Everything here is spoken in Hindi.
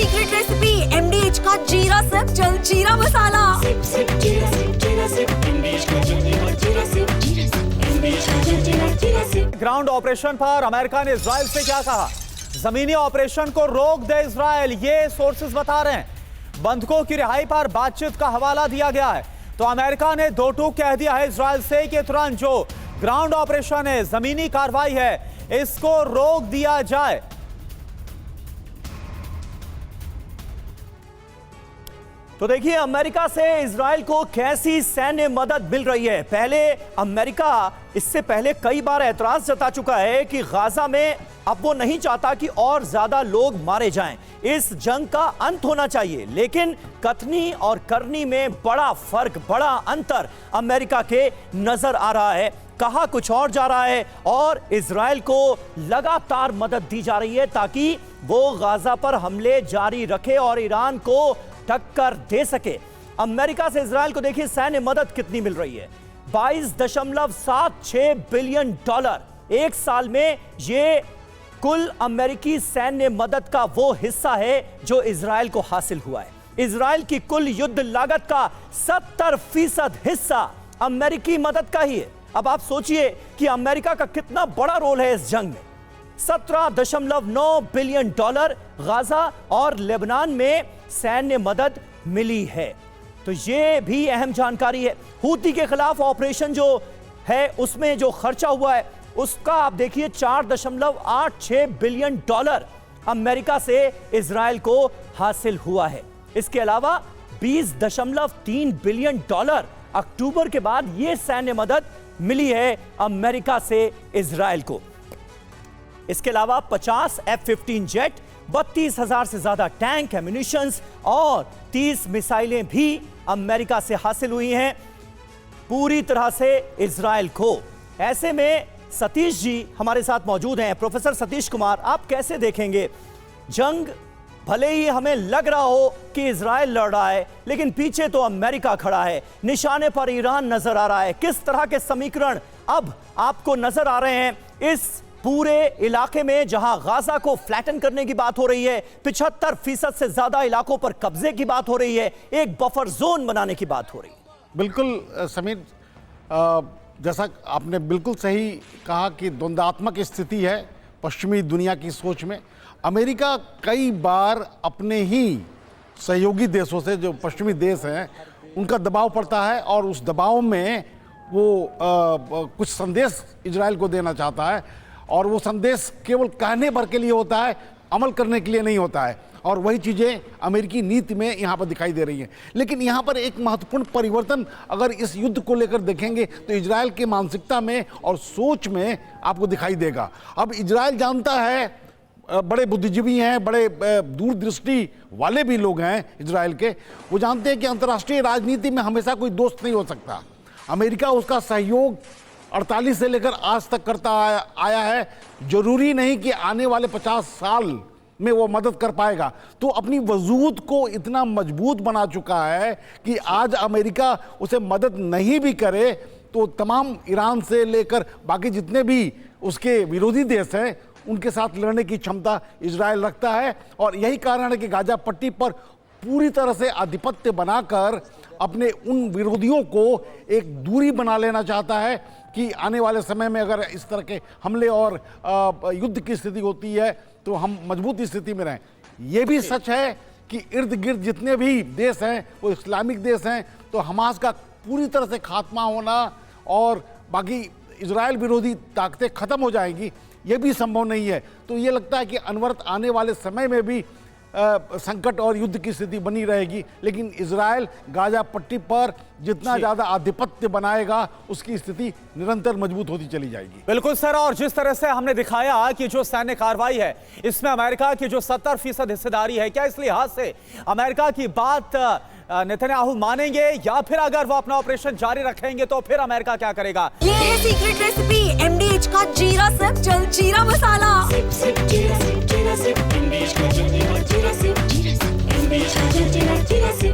सीक्रेट रेसिपी MDH का जीरा सिप जलजीरा मसाला। सिप सिप जीरा सिप MDH का जलजीरा जीरा सिप MDH का जीरा सिप। ग्राउंड ऑपरेशन पर अमेरिका ने इजराइल से क्या कहा? जमीनी ऑपरेशन को रोक दे इजराइल, ये सोर्सेज बता रहे हैं। बंधकों की रिहाई पर बातचीत का हवाला दिया गया है। तो अमेरिका ने दो टूक कह दिया है इजराइल से कि तुरंत जो ग्राउंड ऑपरेशन है, जमीनी कार्रवाई है, इसको रोक दिया जाए। तो देखिए अमेरिका से इजराइल को कैसी सैन्य मदद मिल रही है। पहले अमेरिका इससे पहले कई बार एतराज जता चुका है कि गाजा में अब वो नहीं चाहता कि और ज्यादा लोग मारे जाएं, इस जंग का अंत होना चाहिए। लेकिन कथनी और करनी में बड़ा फर्क, बड़ा अंतर अमेरिका के नजर आ रहा है। कहा कुछ और जा रहा है और इजराइल को लगातार मदद दी जा रही है ताकि वो गाजा पर हमले जारी रखे और ईरान को टक्कर दे सके। अमेरिका से इजराइल को देखिए सैन्य मदद कितनी मिल रही है, 22.76 बिलियन डॉलर एक साल में। ये कुल अमेरिकी सैन्य मदद का वो हिस्सा है जो इजराइल को हासिल हुआ है। इजराइल की कुल युद्ध लागत का 70% हिस्सा अमेरिकी मदद का ही है। अब आप सोचिए कि अमेरिका का कितना बड़ा रोल है इस जंग में। 17.9 बिलियन डॉलर गाजा और लेबनान में सैन्य मदद मिली है। तो यह भी अहम जानकारी है। हूती के खिलाफ ऑपरेशन जो है उसमें जो खर्चा हुआ है उसका आप देखिए 4.86 बिलियन डॉलर अमेरिका से इजराइल को हासिल हुआ है। इसके अलावा 20.3 बिलियन डॉलर अक्टूबर के बाद यह सैन्य मदद मिली है अमेरिका से इजराइल को। इसके अलावा 50 F-15 जेट, 32,000 से ज्यादा टैंक, एम्यूनिशंस और 30 मिसाइलें भी अमेरिका से हासिल हुई हैं पूरी तरह से इजराइल को। ऐसे में सतीश जी हमारे साथ मौजूद हैं। प्रोफेसर सतीश कुमार, आप कैसे देखेंगे जंग? भले ही हमें लग रहा हो कि इजराइल लड़ रहा है, लेकिन पीछे तो अमेरिका खड़ा है, निशाने पर ईरान नजर आ रहा है। किस तरह के समीकरण अब आपको नजर आ रहे हैं इस पूरे इलाके में जहां गाजा को फ्लैटन करने की बात हो रही है, 75% से ज्यादा इलाकों पर कब्जे की बात हो रही है, एक बफर जोन बनाने की बात हो रही है? बिल्कुल समीर, जैसा आपने बिल्कुल सही कहा कि द्वंद्वात्मक स्थिति है पश्चिमी दुनिया की सोच में। अमेरिका कई बार अपने ही सहयोगी देशों से, जो पश्चिमी देश हैं, उनका दबाव पड़ता है और उस दबाव में वो कुछ संदेश इजराइल को देना चाहता है और वो संदेश केवल कहने भर के लिए होता है, अमल करने के लिए नहीं होता है। और वही चीज़ें अमेरिकी नीति में यहाँ पर दिखाई दे रही हैं। लेकिन यहाँ पर एक महत्वपूर्ण परिवर्तन अगर इस युद्ध को लेकर देखेंगे तो इजराइल की मानसिकता में और सोच में आपको दिखाई देगा। अब इजराइल जानता है, बड़े बुद्धिजीवी हैं, बड़े दूरदृष्टि वाले भी लोग हैं इजराइल के, वो जानते हैं कि अंतर्राष्ट्रीय राजनीति में हमेशा कोई दोस्त नहीं हो सकता। अमेरिका उसका सहयोग 48 से लेकर आज तक करता आया है। जरूरी नहीं कि आने वाले 50 साल में वो मदद कर पाएगा। तो अपनी वजूद को इतना मजबूत बना चुका है कि आज अमेरिका उसे मदद नहीं भी करे तो तमाम ईरान से लेकर बाकी जितने भी उसके विरोधी देश हैं उनके साथ लड़ने की क्षमता इजराइल रखता है। और यही कारण है कि गाजा पट्टी पर पूरी तरह से आधिपत्य बनाकर अपने उन विरोधियों को एक दूरी बना लेना चाहता है कि आने वाले समय में अगर इस तरह के हमले और युद्ध की स्थिति होती है तो हम मजबूत स्थिति में रहें। ये भी सच है कि इर्द गिर्द जितने भी देश हैं वो इस्लामिक देश हैं, तो हमास का पूरी तरह से खात्मा होना और बाकी इजराइल विरोधी ताकतें खत्म हो जाएंगी, ये भी संभव नहीं है। तो ये लगता है कि अनवरत आने वाले समय में भी संकट और युद्ध की स्थिति बनी रहेगी। लेकिन इजराइल गाजा पट्टी पर जितना ज़्यादा आधिपत्य बनाएगा उसकी स्थिति निरंतर मजबूत होती चली जाएगी। बिल्कुल सर, और जिस तरह से हमने दिखाया कि जो सैन्य कार्रवाई है इसमें अमेरिका की जो 70% हिस्सेदारी है, क्या इस लिहाज से अमेरिका की बात नेतन्याहू मानेंगे या फिर अगर वो अपना ऑपरेशन जारी रखेंगे तो फिर अमेरिका क्या करेगा? ये है सीक्रेट रेसिपी MDH का जीरा सिप जलजीरा मसाला। सिप सिप जीरा सिप MDH का जलजीरा जीरा सिप MDH का जलजीरा जीरा सिप।